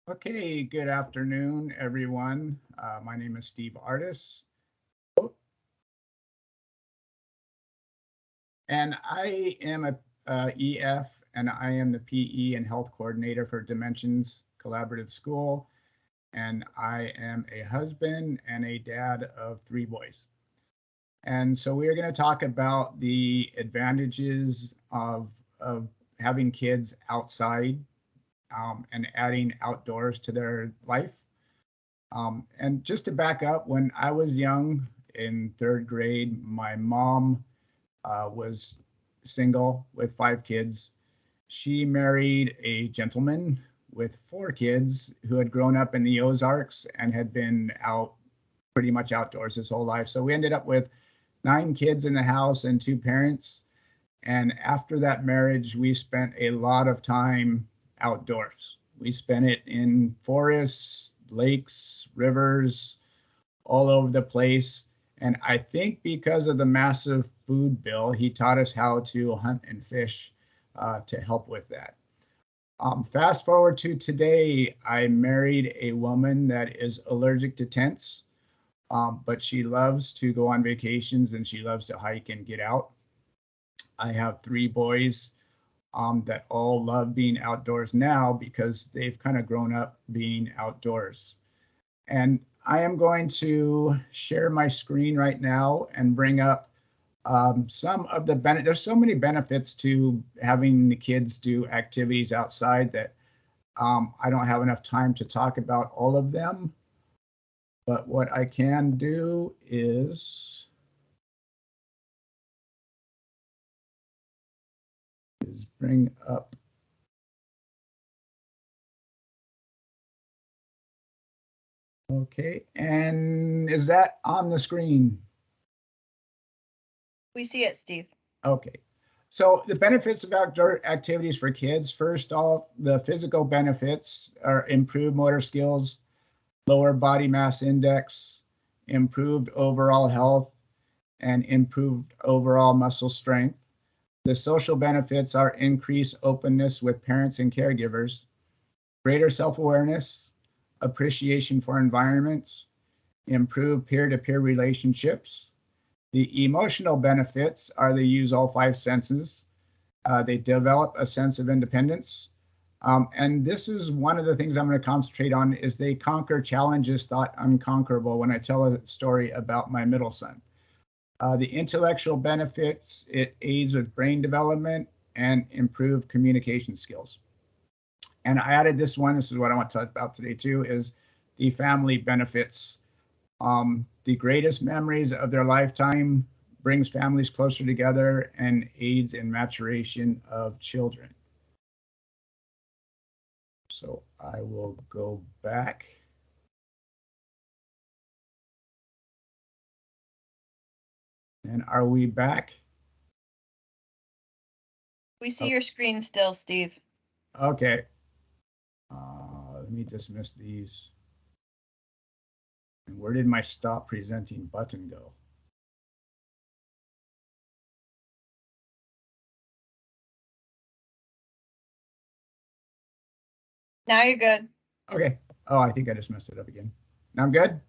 Okay, good afternoon, everyone. My name is Steve Ardis, and I am a EF, and I am the PE and Health Coordinator for Dimensions Collaborative School, and I am a husband and a dad of 3 boys. And so we are going to talk about the advantages of having kids outside and adding outdoors to their life. And just to back up, when I was young in 3rd grade, my mom was single with 5 kids. She married a gentleman with 4 kids who had grown up in the Ozarks and had been out pretty much outdoors his whole life. So we ended up with 9 kids in the house and 2 parents. And after that marriage, we spent a lot of time outdoors. We spent it in forests, lakes, rivers, all over the place. And I think because of the massive food bill, he taught us how to hunt and fish to help with that. Fast forward to today, I married a woman that is allergic to tents, but she loves to go on vacations and she loves to hike and get out. I have 3 boys that all love being outdoors now because they've kind of grown up being outdoors. And I am going to share my screen right now and bring up some of the benefits. There's so many benefits to having the kids do activities outside that I don't have enough time to talk about all of them. But what I can do is bring up. Okay, and is that on the screen? We see it, Steve. Okay, so the benefits of outdoor activities for kids, first off, the physical benefits are improved motor skills, lower body mass index, improved overall health, and improved overall muscle strength. The social benefits are increased openness with parents and caregivers, greater self-awareness, appreciation for environments, improved peer-to-peer relationships. The emotional benefits are they use all 5 senses. They develop a sense of independence. And this is one of the things I'm going to concentrate on is they conquer challenges thought unconquerable when I tell a story about my middle son. The intellectual benefits, it aids with brain development and improved communication skills. And I added this one, this is what I want to talk about today too, is the family benefits. The greatest memories of their lifetime, brings families closer together, and aids in maturation of children. So I will go back. And are we back? We see your screen still, Steve. Okay. Let me dismiss these. And where did my stop presenting button go? Now you're good. Okay. Oh, I think I just messed it up again. Now I'm good?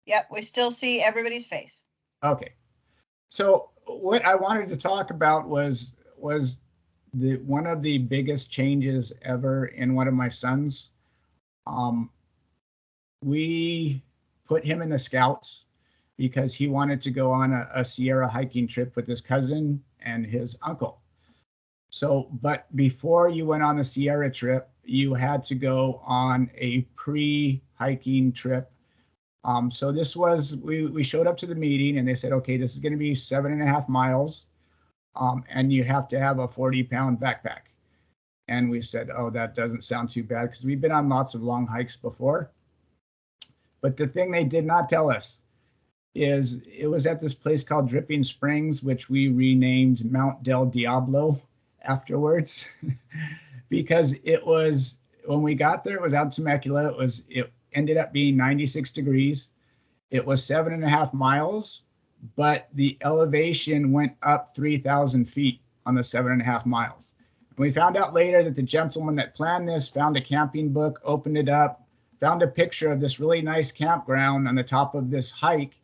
Yep, we still see everybody's face. Okay. So what I wanted to talk about was the one of the biggest changes ever in one of my sons. We put him in the Scouts because he wanted to go on a Sierra hiking trip with his cousin and his uncle. So, but before you went on the Sierra trip, you had to go on a pre-hiking trip. So this was, we showed up to the meeting and they said, okay, this is going to be 7.5 miles. And you have to have a 40-pound backpack. And we said, oh, that doesn't sound too bad because we've been on lots of long hikes before. But the thing they did not tell us is it was at this place called Dripping Springs, which we renamed Mount Del Diablo afterwards, because it was, when we got there, it was out Temecula. It ended up being 96 degrees. It was 7.5 miles, but the elevation went up 3,000 feet on the 7.5 miles. We found out later that the gentleman that planned this found a camping book, opened it up, found a picture of this really nice campground on the top of this hike,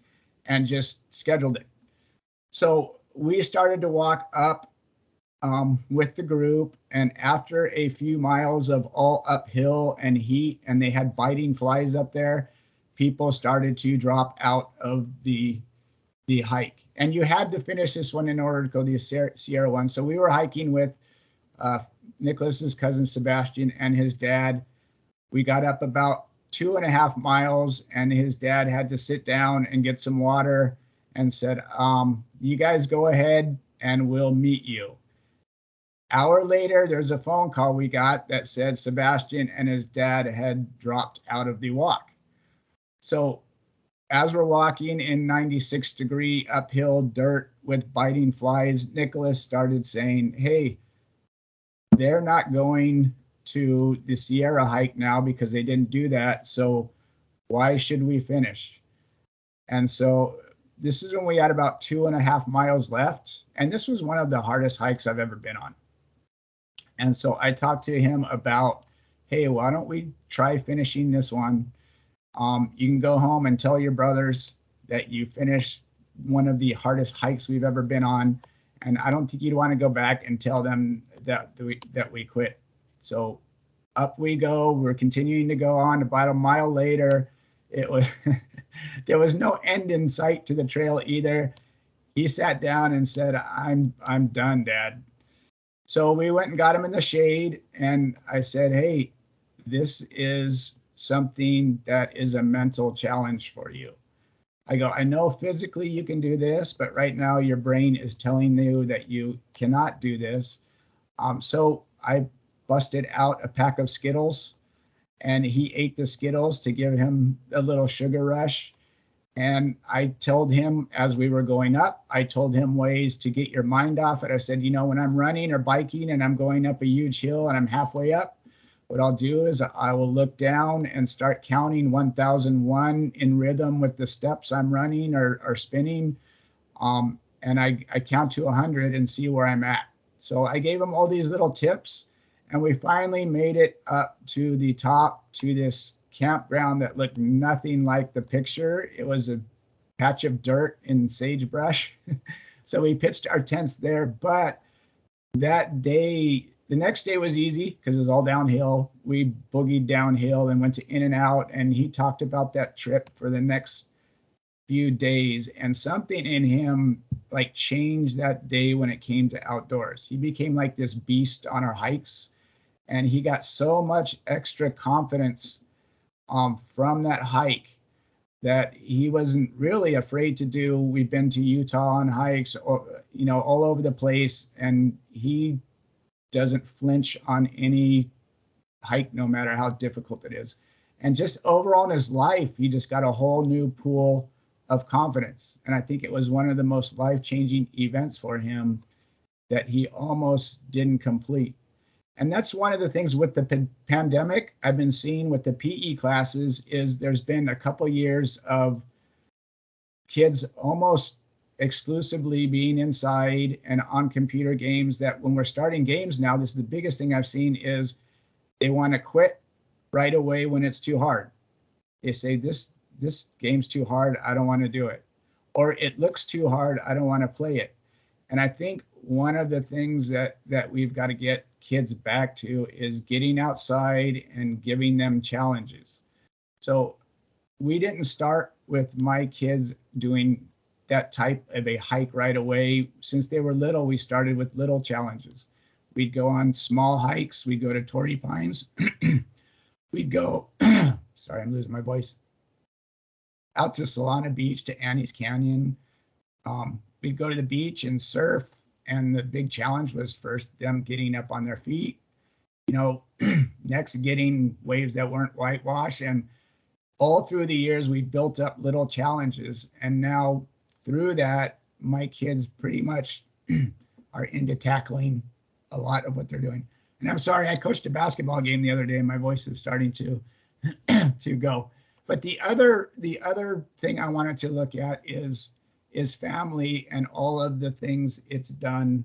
and just scheduled it. So we started to walk up with the group, and after a few miles of all uphill and heat, and they had biting flies up there, people started to drop out of the hike. And you had to finish this one in order to go to the Sierra one. So we were hiking with Nicholas's cousin Sebastian and his dad. We got up about 2.5 miles, and his dad had to sit down and get some water and said, you guys go ahead and we'll meet you. Hour later, there's a phone call we got that said Sebastian and his dad had dropped out of the walk. So as we're walking in 96-degree uphill dirt with biting flies, Nicholas started saying, hey, they're not going to the Sierra hike now because they didn't do that. So why should we finish? And so this is when we had about 2.5 miles left. And this was one of the hardest hikes I've ever been on. And so I talked to him about, hey, why don't we try finishing this one? You can go home and tell your brothers that you finished one of the hardest hikes we've ever been on. And I don't think you'd want to go back and tell them that we quit. So up we go. We're continuing to go on. About a mile later, it was there was no end in sight to the trail either. He sat down and said, I'm done, Dad. So we went and got him in the shade, and I said, hey, this is something that is a mental challenge for you. I go, I know physically you can do this, but right now your brain is telling you that you cannot do this. So I busted out a pack of Skittles, and he ate the Skittles to give him a little sugar rush. And I told him as we were going up, I told him ways to get your mind off it. I said, you know, when I'm running or biking and I'm going up a huge hill and I'm halfway up, what I'll do is I will look down and start counting 1001 in rhythm with the steps I'm running or spinning. And I count to 100 and see where I'm at. So I gave him all these little tips, and we finally made it up to the top to this campground that looked nothing like the picture. It was a patch of dirt and sagebrush. So we pitched our tents there. But that day, the next day was easy because it was all downhill. We boogied downhill and went to In-N-Out, and he talked about that trip for the next few days. And something in him like changed that day when it came to outdoors. He became like this beast on our hikes, and he got so much extra confidence from that hike that he wasn't really afraid to do. We've been to Utah on hikes, or, you know, all over the place, and he doesn't flinch on any hike, no matter how difficult it is. And just overall in his life, he just got a whole new pool of confidence. And I think it was one of the most life-changing events for him that he almost didn't complete. And that's one of the things with the pandemic I've been seeing with the PE classes is there's been a couple years of kids almost exclusively being inside and on computer games, that when we're starting games now, this is the biggest thing I've seen is they want to quit right away when it's too hard. They say, this game's too hard, I don't want to do it. Or it looks too hard, I don't want to play it. And I think one of the things that we've got to get kids back to is getting outside and giving them challenges. So we didn't start with my kids doing that type of a hike right away. Since they were little, we started with little challenges. We'd go on small hikes. We'd go to Torrey Pines. We'd go, sorry, I'm losing my voice, out to Solana Beach, to Annie's Canyon. We'd go to the beach and surf. And the big challenge was first them getting up on their feet, you know, next getting waves that weren't whitewash. And all through the years, we built up little challenges. And now through that, my kids pretty much are into tackling a lot of what they're doing. And I'm sorry, I coached a basketball game the other day and my voice is starting to go. But the other thing I wanted to look at is family and all of the things it's done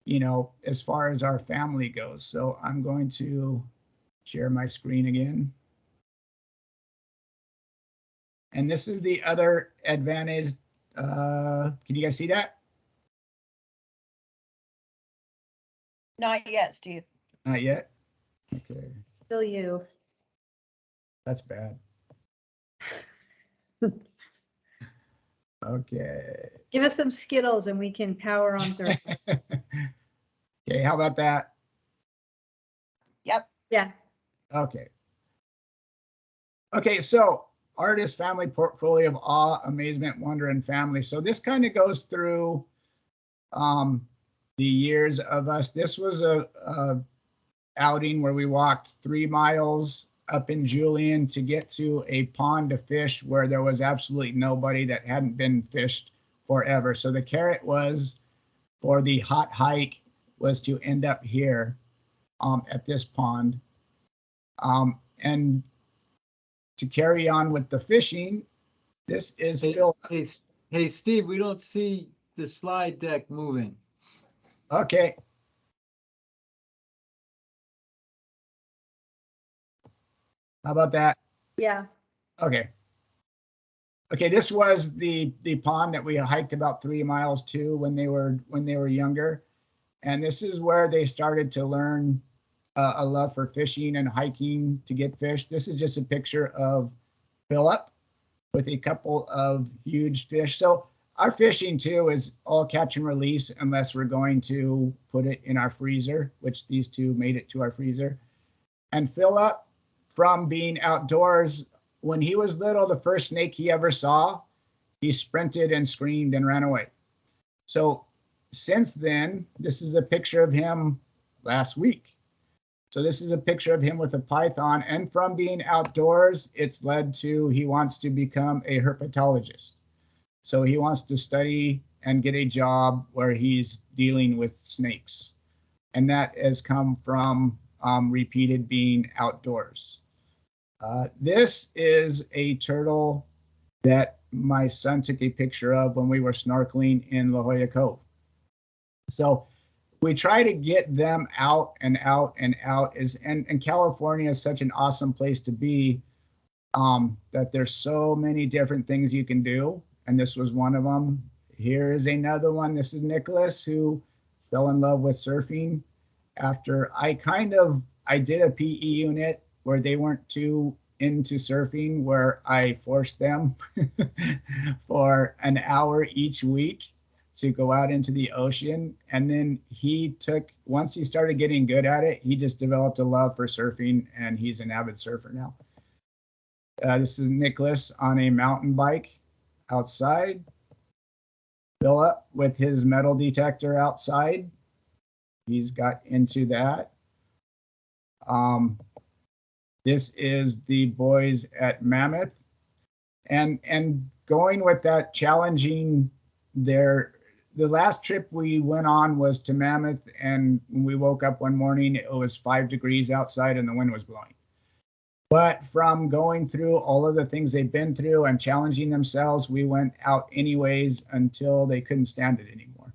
you know, as far as our family goes. So I'm going to share my screen again. And this is the other advantage. Can you guys see that? Not yet, Steve. Not yet? Okay. Still you. That's bad. Okay. Give us some Skittles and we can power on through. Okay, how about that? Yep. Yeah. Okay. Okay, so Ardis family portfolio of awe, amazement, wonder, and family. So this kind of goes through the years of us. This was a outing where we walked 3 miles up in Julian to get to a pond to fish where there was absolutely nobody that hadn't been fished forever. So the carrot was for the hot hike was to end up here at this pond. And to carry on with the fishing, this is Phil. Hey, Steve, we don't see the slide deck moving. Okay. How about that? Yeah. Okay. Okay, this was the pond that we hiked about 3 miles to when they were younger. And this is where they started to learn a love for fishing and hiking to get fish. This is just a picture of Philip with a couple of huge fish. So our fishing too is all catch and release unless we're going to put it in our freezer, which these two made it to our freezer. And Philip, from being outdoors, when he was little, the first snake he ever saw, he sprinted and screamed and ran away. So since then, this is a picture of him last week. So this is a picture of him with a python, and from being outdoors, it's led to he wants to become a herpetologist. So he wants to study and get a job where he's dealing with snakes. And that has come from repeated being outdoors. This is a turtle that my son took a picture of when we were snorkeling in La Jolla Cove. So we try to get them out and out and out. And California is such an awesome place to be, that there's so many different things you can do. And this was one of them. Here is another one. This is Nicholas, who fell in love with surfing after I did a PE unit where they weren't too into surfing, where I forced them for an hour each week to go out into the ocean. And then once he started getting good at it, he just developed a love for surfing, and he's an avid surfer now. This is Nicholas on a mountain bike outside. Philip with his metal detector outside. He's got into that. This is the boys at Mammoth. And going with that, challenging the last trip we went on was to Mammoth, and when we woke up one morning, it was 5 degrees outside and the wind was blowing. But from going through all of the things they've been through and challenging themselves, we went out anyways until they couldn't stand it anymore.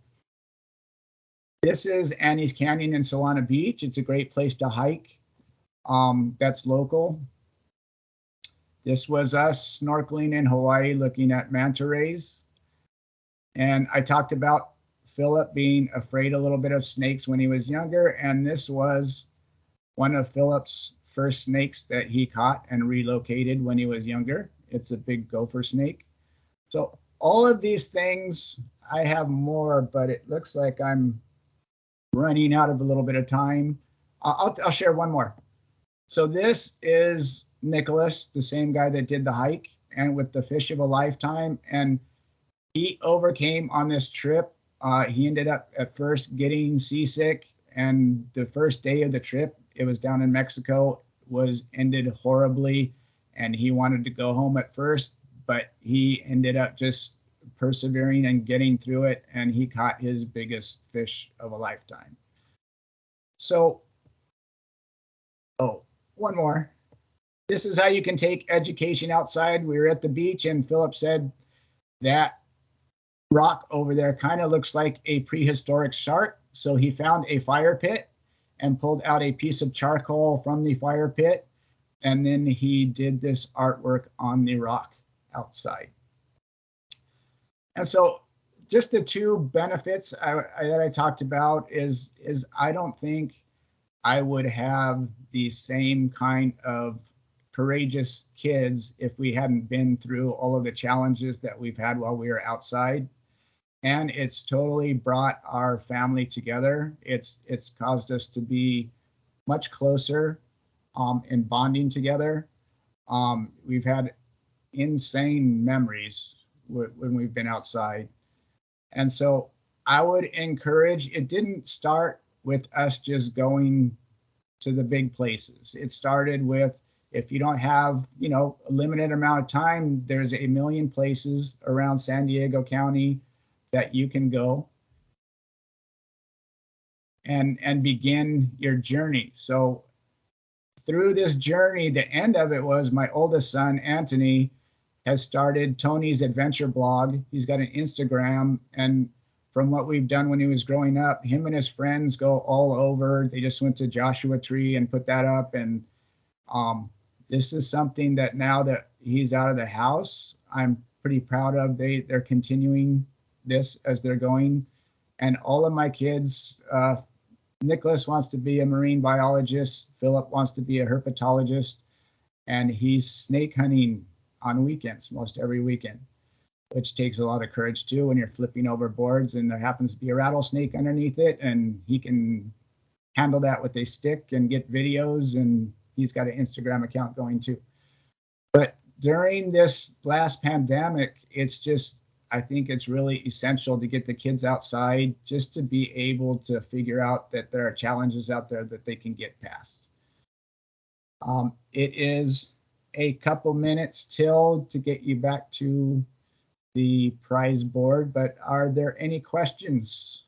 This is Annie's Canyon in Solana Beach. It's a great place to hike. That's local. This was us snorkeling in Hawaii looking at manta rays. And I talked about Philip being afraid a little bit of snakes when he was younger. And this was one of Philip's first snakes that he caught and relocated when he was younger. It's a big gopher snake. So all of these things, I have more, but it looks like I'm running out of a little bit of time. I'll share one more. So this is Nicholas, the same guy that did the hike, and with the fish of a lifetime. And he overcame on this trip. He ended up at first getting seasick, and the first day of the trip, it was down in Mexico, was ended horribly, and he wanted to go home at first, but he ended up just persevering and getting through it, and he caught his biggest fish of a lifetime. So, one more. This is how you can take education outside. We were at the beach, and Philip said that rock over there kind of looks like a prehistoric shark. So he found a fire pit and pulled out a piece of charcoal from the fire pit. And then he did this artwork on the rock outside. And so just the two benefits that I talked about is I don't think I would have the same kind of courageous kids if we hadn't been through all of the challenges that we've had while we were outside. And it's totally brought our family together. It's caused us to be much closer in bonding together. We've had insane memories when we've been outside. And so I would encourage, it didn't start with us just going to the big places. It started with, if you don't have, a limited amount of time, there's 1 million places around San Diego County that you can go and begin your journey. So through this journey, the end of it was my oldest son, Anthony, has started Tony's Adventure blog. He's got an Instagram, and from what we've done when he was growing up, him and his friends go all over. They just went to Joshua Tree and put that up. And this is something that now that he's out of the house, I'm pretty proud of. They're continuing this as they're going. And all of my kids, Nicholas wants to be a marine biologist. Philip wants to be a herpetologist. And he's snake hunting on weekends, most every weekend, which takes a lot of courage too when you're flipping over boards and there happens to be a rattlesnake underneath it, and he can handle that with a stick and get videos, and he's got an Instagram account going too. But during this last pandemic, I think it's really essential to get the kids outside just to be able to figure out that there are challenges out there that they can get past. It is a couple minutes till to get you back to the prize board, but are there any questions